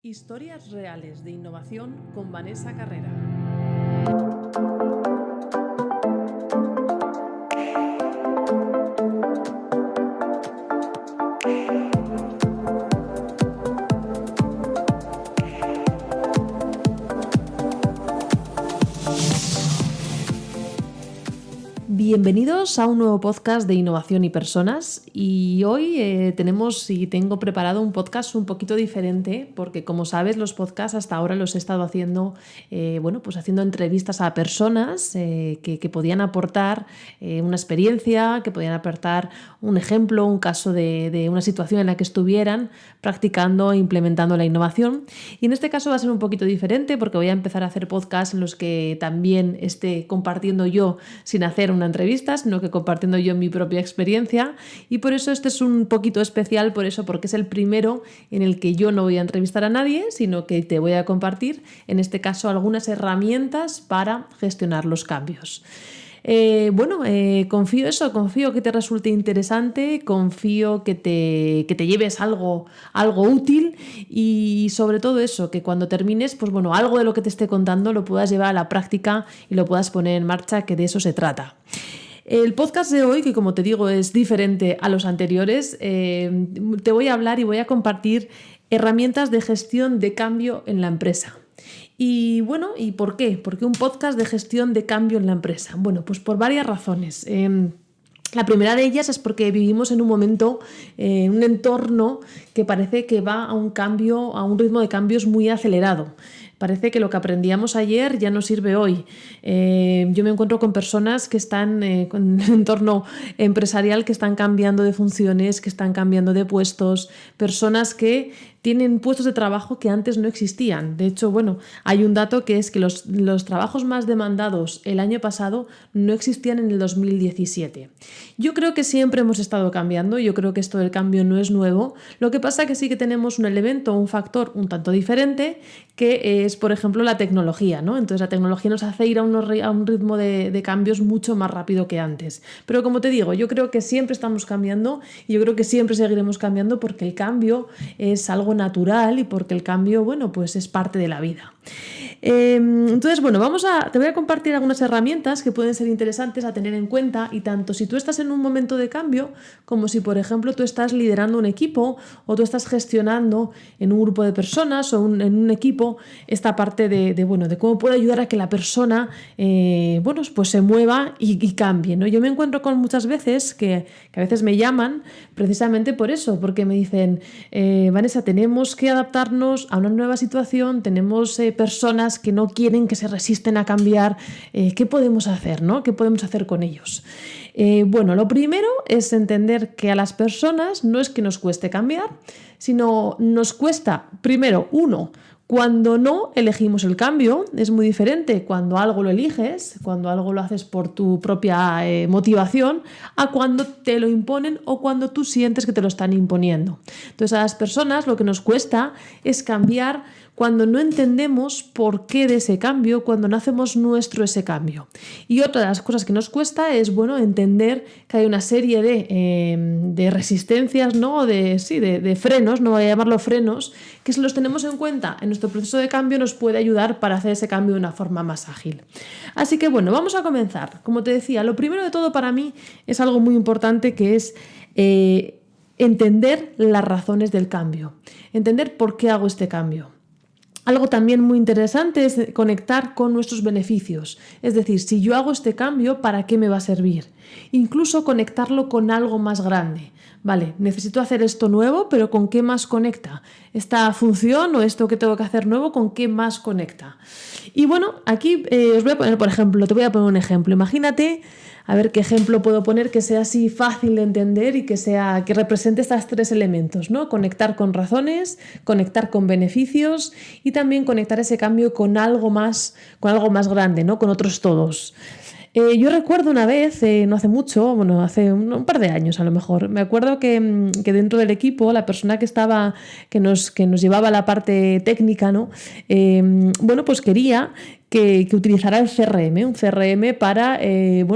Historias reales de innovación con Vanessa Carrera. Bienvenidos a un nuevo podcast de innovación y personas, y hoy tengo preparado un podcast un poquito diferente porque, como sabes, los podcasts hasta ahora los he estado haciendo haciendo entrevistas a personas que podían aportar una experiencia, que podían aportar un ejemplo, un caso de una situación en la que estuvieran practicando e implementando la innovación. Y en este caso va a ser un poquito diferente porque voy a empezar a hacer podcasts en los que también esté compartiendo yo sin hacer una entrevista, sino que compartiendo yo mi propia experiencia, y por eso este es un poquito especial, porque es el primero en el que yo no voy a entrevistar a nadie, sino que te voy a compartir, en este caso, algunas herramientas para gestionar los cambios. Confío que te resulte interesante, confío que te lleves algo útil, y sobre todo eso, que cuando termines, algo de lo que te esté contando lo puedas llevar a la práctica y lo puedas poner en marcha, que de eso se trata. El podcast de hoy, que como te digo es diferente a los anteriores, te voy a hablar y voy a compartir herramientas de gestión de cambio en la empresa. ¿Y por qué? ¿Por qué un podcast de gestión de cambio en la empresa? Bueno, pues por varias razones. La primera de ellas es porque vivimos en un momento, en un entorno que parece que va a un ritmo de cambios muy acelerado. Parece que lo que aprendíamos ayer ya no sirve hoy. Yo me encuentro con personas que están con un entorno empresarial, que están cambiando de funciones, que están cambiando de puestos, personas que tienen puestos de trabajo que antes no existían. De hecho, hay un dato que es que los trabajos más demandados el año pasado no existían en el 2017. Yo creo que siempre hemos estado cambiando, yo creo que esto del cambio no es nuevo. Lo que pasa es que sí que tenemos un elemento, un factor un tanto diferente, que es, por ejemplo, la tecnología, ¿no? Entonces la tecnología nos hace ir a un ritmo de cambios mucho más rápido que antes. Pero como te digo, yo creo que siempre estamos cambiando, y yo creo que siempre seguiremos cambiando, porque el cambio es algo natural y porque el cambio, es parte de la vida. Entonces, te voy a compartir algunas herramientas que pueden ser interesantes a tener en cuenta, y tanto si tú estás en un momento de cambio, como si, por ejemplo, tú estás liderando un equipo o tú estás gestionando en un grupo de personas o en un equipo esta parte de cómo puede ayudar a que la persona se mueva y cambie, ¿no? Yo me encuentro con muchas veces que a veces me llaman precisamente por eso, porque me dicen, Vanessa, tenemos que adaptarnos a una nueva situación, tenemos personas que no quieren, que se resisten a cambiar, ¿qué podemos hacer, ¿no? ¿Qué podemos hacer con ellos? Lo primero es entender que a las personas no es que nos cueste cambiar, sino nos cuesta, primero, cuando no elegimos el cambio. Es muy diferente cuando algo lo eliges, cuando algo lo haces por tu propia motivación, a cuando te lo imponen o cuando tú sientes que te lo están imponiendo. Entonces, a las personas lo que nos cuesta es cambiar cuando no entendemos por qué de ese cambio, cuando no hacemos nuestro ese cambio. Y otra de las cosas que nos cuesta es entender que hay una serie de resistencias, ¿no? de frenos, no voy a llamarlo frenos, que si los tenemos en cuenta en nuestro proceso de cambio nos puede ayudar para hacer ese cambio de una forma más ágil. Así que vamos a comenzar. Como te decía, lo primero de todo para mí es algo muy importante, que es entender las razones del cambio, entender por qué hago este cambio. Algo también muy interesante es conectar con nuestros beneficios. Es decir, si yo hago este cambio, ¿para qué me va a servir? Incluso conectarlo con algo más grande. Vale, necesito hacer esto nuevo, pero ¿con qué más conecta? ¿Esta función o esto que tengo que hacer nuevo, con qué más conecta? Y aquí os voy a poner, te voy a poner un ejemplo. Imagínate, a ver qué ejemplo puedo poner que sea así fácil de entender y que represente estos tres elementos, ¿no? Conectar con razones, conectar con beneficios y también conectar ese cambio con algo más grande, ¿no? Con otros todos. Yo recuerdo una vez, no hace mucho, hace un par de años a lo mejor, me acuerdo que dentro del equipo la persona que nos llevaba la parte técnica, ¿no? Quería que utilizara el CRM, un CRM para,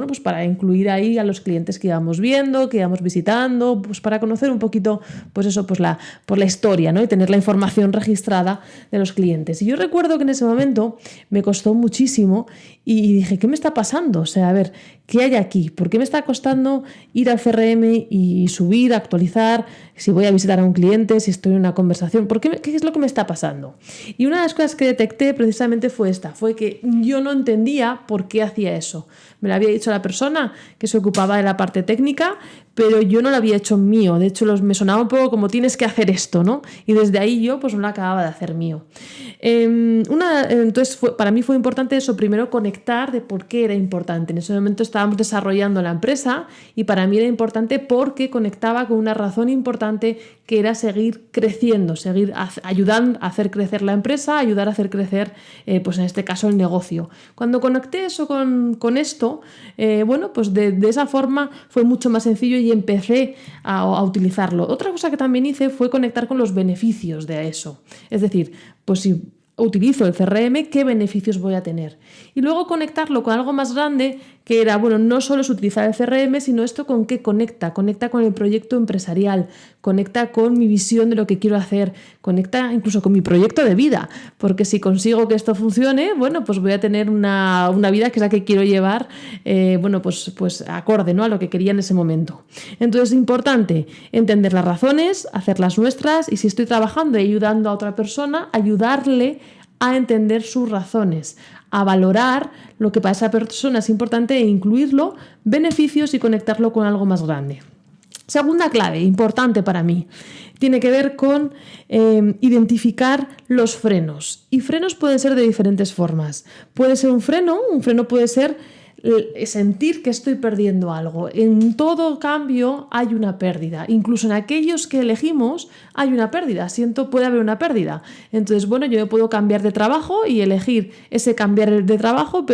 pues para incluir ahí a los clientes que íbamos viendo, que íbamos visitando, pues para conocer un poquito, pues eso, pues la historia, ¿no? Y tener la información registrada de los clientes. Y yo recuerdo que en ese momento me costó muchísimo y dije, ¿qué me está pasando? O sea, a ver, ¿qué hay aquí? ¿Por qué me está costando ir al CRM y subir, actualizar, si voy a visitar a un cliente, si estoy en una conversación? ¿Qué es lo que me está pasando? Y una de las cosas que detecté precisamente fue que yo no entendía por qué hacía eso. Me lo había dicho la persona que se ocupaba de la parte técnica, pero yo no lo había hecho mío. De hecho, me sonaba un poco como tienes que hacer esto, ¿no? Y desde ahí yo pues no lo acababa de hacer mío. Entonces para mí fue importante eso, primero conectar de por qué era importante. En ese momento estábamos desarrollando la empresa y para mí era importante porque conectaba con una razón importante que era seguir creciendo, seguir ayudando a hacer crecer la empresa, ayudar a hacer crecer, pues en este caso, el negocio. Cuando conecté eso con esto, pues de esa forma fue mucho más sencillo y empecé a utilizarlo. Otra cosa que también hice fue conectar con los beneficios de eso. Es decir, pues si utilizo el CRM, ¿qué beneficios voy a tener? Y luego conectarlo con algo más grande, que era, no solo es utilizar el CRM, sino esto con qué conecta. Conecta con el proyecto empresarial, conecta con mi visión de lo que quiero hacer, conecta incluso con mi proyecto de vida, porque si consigo que esto funcione, pues voy a tener una vida que es la que quiero llevar, pues acorde, ¿no?, a lo que quería en ese momento. Entonces es importante entender las razones, hacerlas nuestras y si estoy trabajando y ayudando a otra persona, ayudarle a entender sus razones, a valorar lo que para esa persona es importante e incluirlo, beneficios y conectarlo con algo más grande. Segunda clave, importante para mí, tiene que ver con identificar los frenos. Y frenos pueden ser de diferentes formas. Puede ser un freno puede ser sentir que estoy perdiendo algo. En todo cambio hay una pérdida. Incluso en aquellos que elegimos hay una pérdida. Puede haber una pérdida. Entonces, yo me puedo cambiar de trabajo y elegir ese cambiar de trabajo,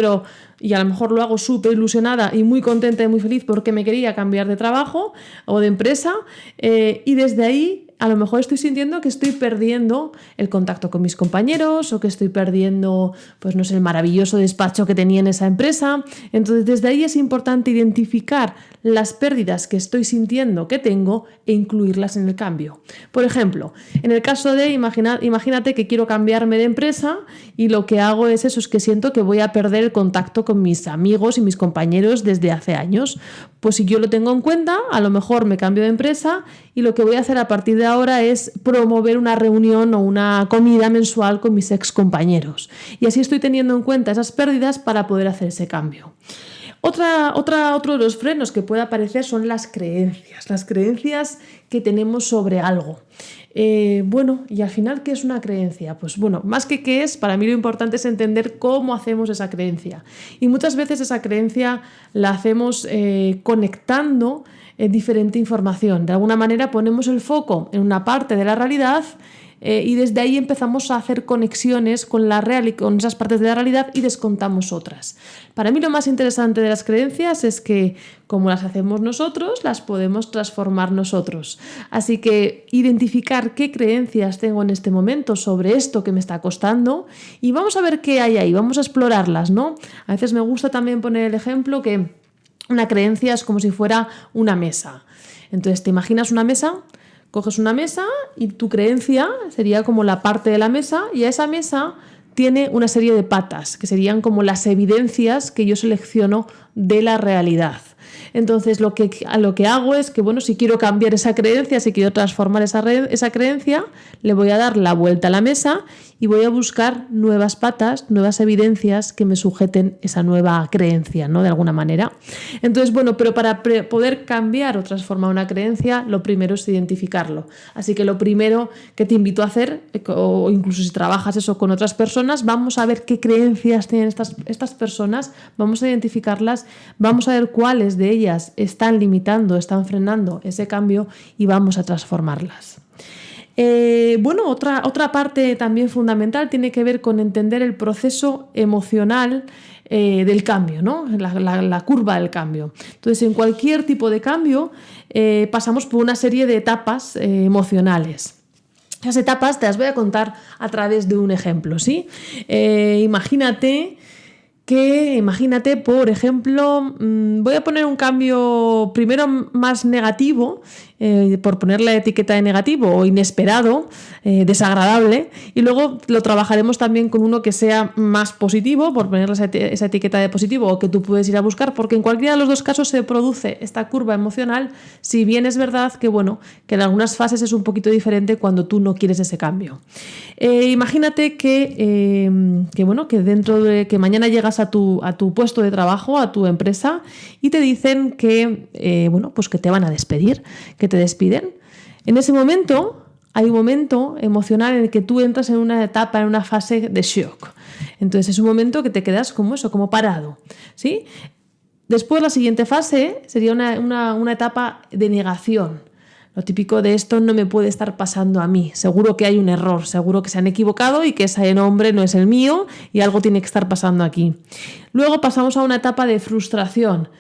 y a lo mejor lo hago súper ilusionada y muy contenta y muy feliz porque me quería cambiar de trabajo o de empresa, y desde ahí a lo mejor estoy sintiendo que estoy perdiendo el contacto con mis compañeros o que estoy perdiendo, el maravilloso despacho que tenía en esa empresa. Entonces, desde ahí es importante identificar las pérdidas que estoy sintiendo que tengo e incluirlas en el cambio. Por ejemplo, en el caso de, imagínate que quiero cambiarme de empresa y lo que hago es eso, es que siento que voy a perder el contacto con mis amigos y mis compañeros desde hace años. Pues si yo lo tengo en cuenta, a lo mejor me cambio de empresa y lo que voy a hacer a partir de ahora es promover una reunión o una comida mensual con mis ex compañeros. Y así estoy teniendo en cuenta esas pérdidas para poder hacer ese cambio. Otro de los frenos que puede aparecer son las creencias que tenemos sobre algo. Y al final, ¿qué es una creencia? Más que qué es, para mí lo importante es entender cómo hacemos esa creencia. Y muchas veces esa creencia la hacemos conectando diferente información. De alguna manera ponemos el foco en una parte de la realidad y desde ahí empezamos a hacer conexiones con esas partes de la realidad y descontamos otras. Para mí lo más interesante de las creencias es que, como las hacemos nosotros, las podemos transformar nosotros. Así que identificar qué creencias tengo en este momento sobre esto que me está costando y vamos a ver qué hay ahí, vamos a explorarlas, ¿no? A veces me gusta también poner el ejemplo que una creencia es como si fuera una mesa. Entonces, ¿te imaginas una mesa? Coges una mesa y tu creencia sería como la parte de la mesa y a esa mesa tiene una serie de patas que serían como las evidencias que yo selecciono de la realidad. Entonces lo que hago es que, si quiero cambiar esa creencia, si quiero transformar esa creencia, le voy a dar la vuelta a la mesa y voy a buscar nuevas patas, nuevas evidencias que me sujeten esa nueva creencia, ¿no?, de alguna manera. Entonces, pero para poder cambiar o transformar una creencia, lo primero es identificarlo. Así que lo primero que te invito a hacer, o incluso si trabajas eso con otras personas, vamos a ver qué creencias tienen estas personas, vamos a identificarlas, vamos a ver cuáles de ellas están limitando, están frenando ese cambio y vamos a transformarlas. Otra parte también fundamental tiene que ver con entender el proceso emocional del cambio, ¿no? La curva del cambio. Entonces, en cualquier tipo de cambio pasamos por una serie de etapas emocionales. Esas etapas te las voy a contar a través de un ejemplo, ¿sí? Imagínate, por ejemplo, voy a poner un cambio primero más negativo, por poner la etiqueta de negativo o inesperado, desagradable, y luego lo trabajaremos también con uno que sea más positivo, por ponerle esa etiqueta de positivo, o que tú puedes ir a buscar, porque en cualquiera de los dos casos se produce esta curva emocional, si bien es verdad que, bueno, que en algunas fases es un poquito diferente cuando tú no quieres ese cambio. Imagínate que dentro de que mañana llegas a tu puesto de trabajo, a tu empresa, y te dicen que, pues que te van a despedir, que te despiden. En ese momento hay un momento emocional en el que tú entras en una etapa, en una fase de shock. Entonces es un momento que te quedas como eso, como parado, ¿sí? Después la siguiente fase sería una etapa de negación. Lo típico de esto no me puede estar pasando a mí. Seguro que hay un error, seguro que se han equivocado y que ese nombre no es el mío y algo tiene que estar pasando aquí. Luego pasamos a una etapa de frustración.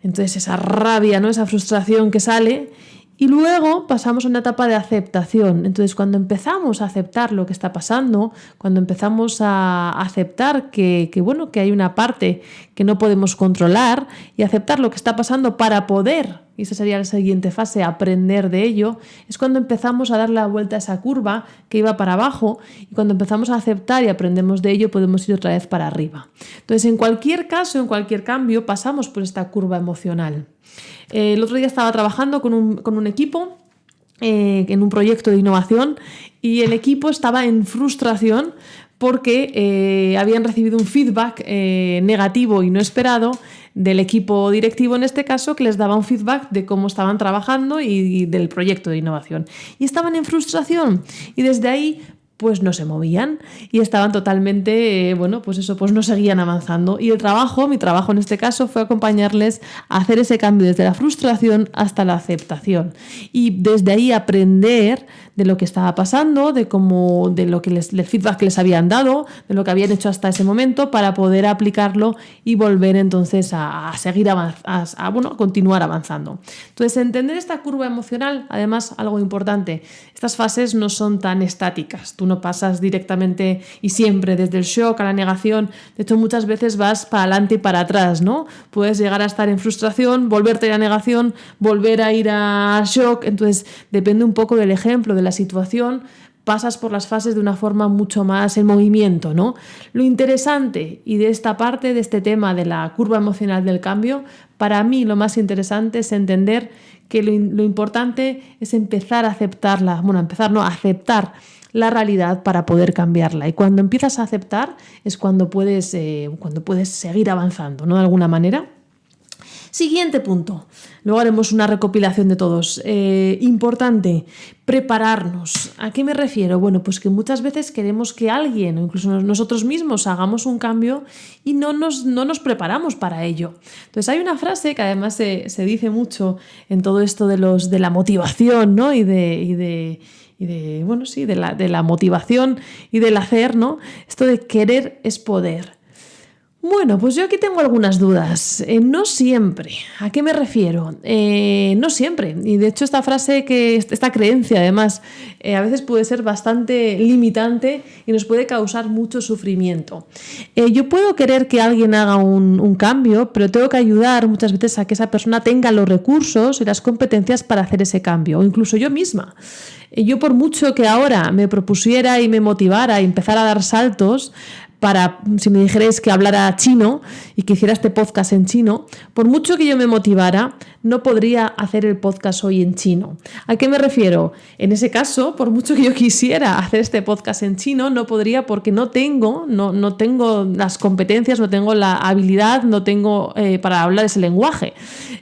Entonces esa rabia, ¿no? Esa frustración que sale. Y luego pasamos a una etapa de aceptación. Entonces, cuando empezamos a aceptar lo que está pasando, cuando empezamos a aceptar que hay una parte que no podemos controlar y aceptar lo que está pasando para poder, y esa sería la siguiente fase, aprender de ello, es cuando empezamos a dar la vuelta a esa curva que iba para abajo, y cuando empezamos a aceptar y aprendemos de ello, podemos ir otra vez para arriba. Entonces, en cualquier caso, en cualquier cambio, pasamos por esta curva emocional. El otro día estaba trabajando con un equipo en un proyecto de innovación, y el equipo estaba en frustración porque habían recibido un feedback negativo y no esperado del equipo directivo, en este caso, que les daba un feedback de cómo estaban trabajando y del proyecto de innovación. Y estaban en frustración, y desde ahí pues no se movían y estaban totalmente, no seguían avanzando. Y mi trabajo en este caso, fue acompañarles a hacer ese cambio desde la frustración hasta la aceptación. Y desde ahí aprender de lo que estaba pasando, del feedback que les habían dado, de lo que habían hecho hasta ese momento, para poder aplicarlo y volver entonces a seguir a continuar avanzando. Entonces, entender esta curva emocional, además, algo importante, estas fases no son tan estáticas. Tú no pasas directamente y siempre desde el shock a la negación. De hecho, muchas veces vas para adelante y para atrás, ¿no? Puedes llegar a estar en frustración, volverte a ir a negación, volver a ir a shock. Entonces, depende un poco del ejemplo, de la situación, pasas por las fases de una forma mucho más en movimiento, ¿no? Lo interesante, y de esta parte, de este tema de la curva emocional del cambio, para mí lo más interesante es entender que lo importante es empezar a aceptarla, aceptar la realidad para poder cambiarla. Y cuando empiezas a aceptar es cuando puedes seguir avanzando, ¿no? De alguna manera. Siguiente punto. Luego haremos una recopilación de todos. Importante, prepararnos. ¿A qué me refiero? Bueno, pues que muchas veces queremos que alguien, o incluso nosotros mismos, hagamos un cambio y no nos preparamos para ello. Entonces hay una frase que además se dice mucho en todo esto de la motivación, ¿no? de la motivación y del hacer, ¿no? Esto de querer es poder. Bueno, pues yo aquí tengo algunas dudas. No siempre. ¿A qué me refiero? No siempre. Y de hecho esta creencia además a veces puede ser bastante limitante y nos puede causar mucho sufrimiento. Yo puedo querer que alguien haga un cambio, pero tengo que ayudar muchas veces a que esa persona tenga los recursos y las competencias para hacer ese cambio, o incluso yo misma. Yo, por mucho que ahora me propusiera y me motivara a empezar a dar saltos, si me dijerais que hablara chino y que hiciera este podcast en chino, por mucho que yo me motivara, no podría hacer el podcast hoy en chino. ¿A qué me refiero? En ese caso, por mucho que yo quisiera hacer este podcast en chino, no podría, porque no tengo las competencias, no tengo la habilidad, no tengo para hablar ese lenguaje,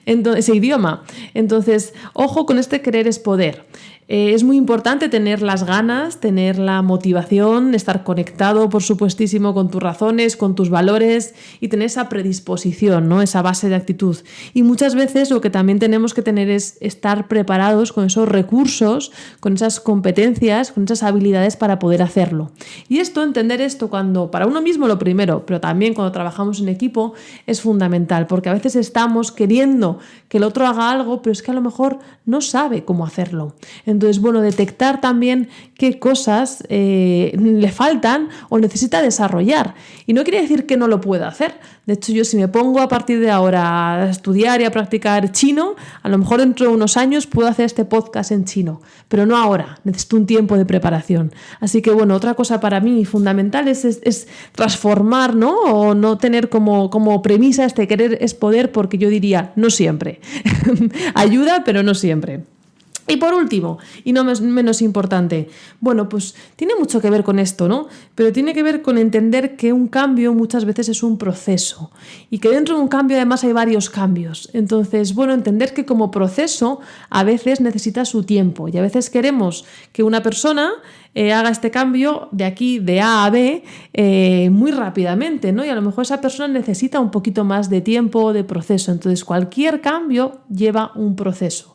ese idioma. Entonces, ojo con este querer es poder. Es muy importante tener las ganas, tener la motivación, estar conectado, por supuestísimo, con tus razones, con tus valores, y tener esa predisposición, ¿no? Esa base de actitud. Y muchas veces lo que también tenemos que tener es estar preparados con esos recursos, con esas competencias, con esas habilidades para poder hacerlo. Y entender esto para uno mismo lo primero, pero también cuando trabajamos en equipo, es fundamental, porque a veces estamos queriendo que el otro haga algo, pero es que a lo mejor no sabe cómo hacerlo. Entonces, bueno, detectar también qué cosas le faltan o necesita desarrollar. Y no quiere decir que no lo pueda hacer. De hecho, yo si me pongo a partir de ahora a estudiar y a practicar chino, a lo mejor dentro de unos años puedo hacer este podcast en chino, pero no ahora, necesito un tiempo de preparación. Así que bueno, otra cosa para mí fundamental es transformar, ¿no? O no tener como premisa este querer es poder, porque yo diría, no siempre. Ayuda, pero no siempre. Y por último, y no menos importante, bueno, pues tiene mucho que ver con esto, ¿no? Pero tiene que ver con entender que un cambio muchas veces es un proceso y que dentro de un cambio además hay varios cambios. Entonces, bueno, entender que como proceso a veces necesita su tiempo y a veces queremos que una persona haga este cambio de aquí, de A a B, muy rápidamente, ¿no? Y a lo mejor esa persona necesita un poquito más de tiempo, de proceso. Entonces, cualquier cambio lleva un proceso.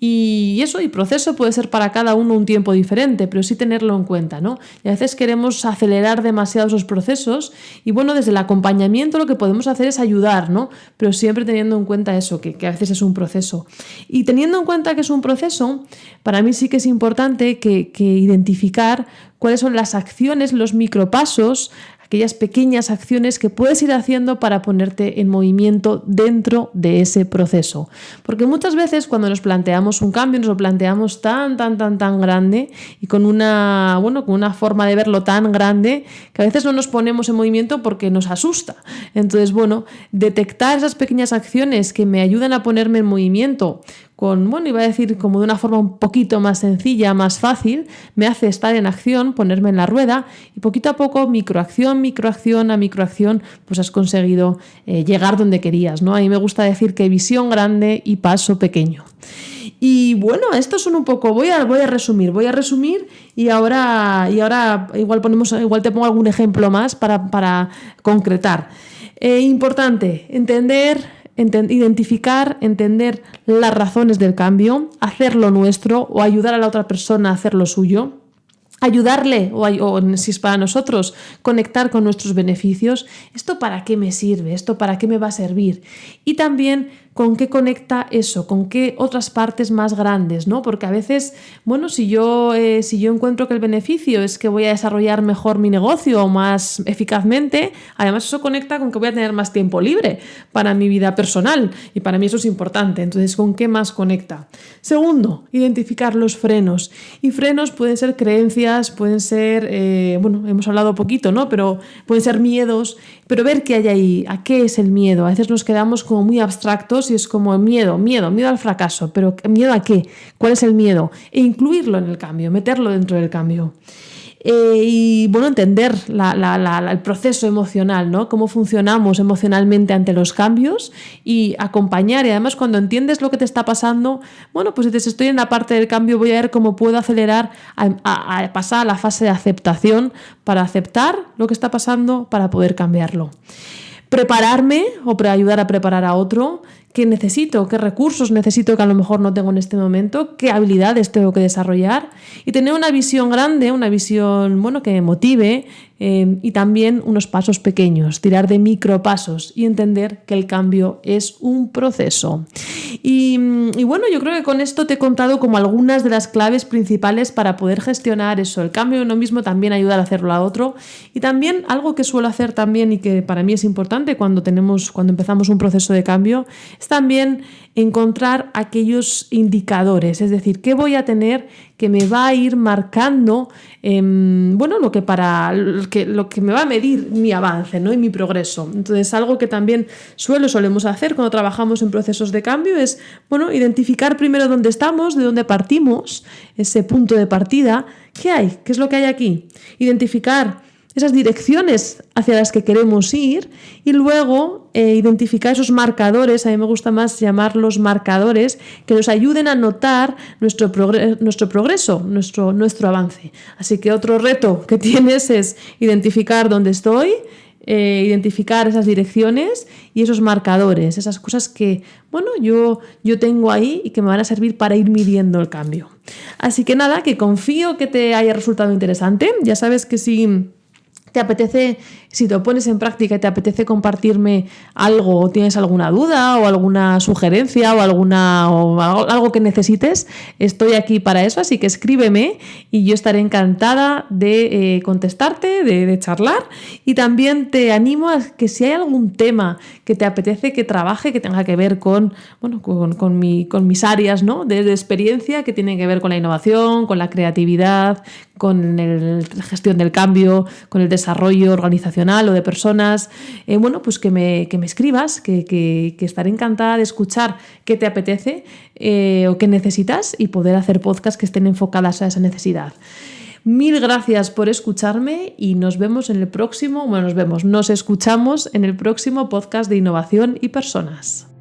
Y proceso puede ser para cada uno un tiempo diferente, pero sí tenerlo en cuenta, ¿no? Y a veces queremos acelerar demasiado esos procesos y bueno, desde el acompañamiento lo que podemos hacer es ayudar, ¿no? Pero siempre teniendo en cuenta eso, que a veces es un proceso. Y teniendo en cuenta que es un proceso, para mí sí que es importante que identificar cuáles son las acciones, los micropasos, aquellas pequeñas acciones que puedes ir haciendo para ponerte en movimiento dentro de ese proceso. Porque muchas veces cuando nos planteamos un cambio, nos lo planteamos tan grande y con una forma de verlo tan grande que a veces no nos ponemos en movimiento porque nos asusta. Entonces, bueno, detectar esas pequeñas acciones que me ayudan a ponerme en movimiento iba a decir como de una forma un poquito más sencilla, más fácil, me hace estar en acción, ponerme en la rueda y poquito a poco, microacción a microacción, pues has conseguido llegar donde querías, ¿no? A mí me gusta decir que visión grande y paso pequeño. Y bueno, estos son un poco, voy a resumir y ahora igual te pongo algún ejemplo más para concretar. Importante, identificar, entender las razones del cambio, hacerlo nuestro o ayudar a la otra persona a hacer lo suyo, ayudarle o si es para nosotros, conectar con nuestros beneficios. ¿Esto para qué me sirve? ¿Esto para qué me va a servir? Y también con qué conecta eso, con qué otras partes más grandes, ¿no? Porque a veces, bueno, si yo encuentro que el beneficio es que voy a desarrollar mejor mi negocio o más eficazmente, además eso conecta con que voy a tener más tiempo libre para mi vida personal y para mí eso es importante. Entonces, ¿con qué más conecta? Segundo, identificar los frenos. Y frenos pueden ser creencias, pueden ser, hemos hablado poquito, ¿no? Pero pueden ser miedos, pero ver qué hay ahí, a qué es el miedo. A veces nos quedamos como muy abstractos y es como miedo al fracaso, pero ¿miedo a qué? ¿Cuál es el miedo? E incluirlo en el cambio, meterlo dentro del cambio. Y bueno, entender el proceso emocional, ¿no? Cómo funcionamos emocionalmente ante los cambios y acompañar. Y además cuando entiendes lo que te está pasando, bueno, pues si estoy en la parte del cambio, voy a ver cómo puedo acelerar a pasar a la fase de aceptación para aceptar lo que está pasando para poder cambiarlo. Prepararme o para ayudar a preparar a otro. ¿Qué necesito? ¿Qué recursos necesito que a lo mejor no tengo en este momento? ¿Qué habilidades tengo que desarrollar? Y tener una visión grande, una visión que me motive y también unos pasos pequeños, tirar de micropasos y entender que el cambio es un proceso. Y bueno, yo creo que con esto te he contado como algunas de las claves principales para poder gestionar eso, el cambio de uno mismo, también ayudar a hacerlo a otro. Y también algo que suelo hacer también y que para mí es importante cuando empezamos un proceso de cambio, es también encontrar aquellos indicadores, es decir, qué voy a tener que me va a ir marcando lo que me va a medir mi avance, ¿no? Y mi progreso. Entonces, algo que también solemos hacer cuando trabajamos en procesos de cambio es, identificar primero dónde estamos, de dónde partimos, ese punto de partida, ¿qué hay? ¿Qué es lo que hay aquí? Identificar esas direcciones hacia las que queremos ir y luego identificar esos marcadores, a mí me gusta más llamarlos marcadores, que nos ayuden a notar nuestro progreso, nuestro avance. Así que otro reto que tienes es identificar dónde estoy, identificar esas direcciones y esos marcadores, esas cosas que yo tengo ahí y que me van a servir para ir midiendo el cambio. Así que nada, que confío que te haya resultado interesante. Ya sabes que si te apetece, si te lo pones en práctica y te apetece compartirme algo, o tienes alguna duda o alguna sugerencia o algo que necesites, estoy aquí para eso, así que escríbeme y yo estaré encantada de contestarte, de charlar, y también te animo a que si hay algún tema que te apetece que trabaje, que tenga que ver con mis áreas, ¿no?, de experiencia, que tienen que ver con la innovación, con la creatividad, con la gestión del cambio, con el desarrollo organizacional o de personas, pues que me escribas, que estaré encantada de escuchar qué te apetece o qué necesitas y poder hacer podcasts que estén enfocadas a esa necesidad. Mil gracias por escucharme y nos escuchamos en el próximo podcast de innovación y personas.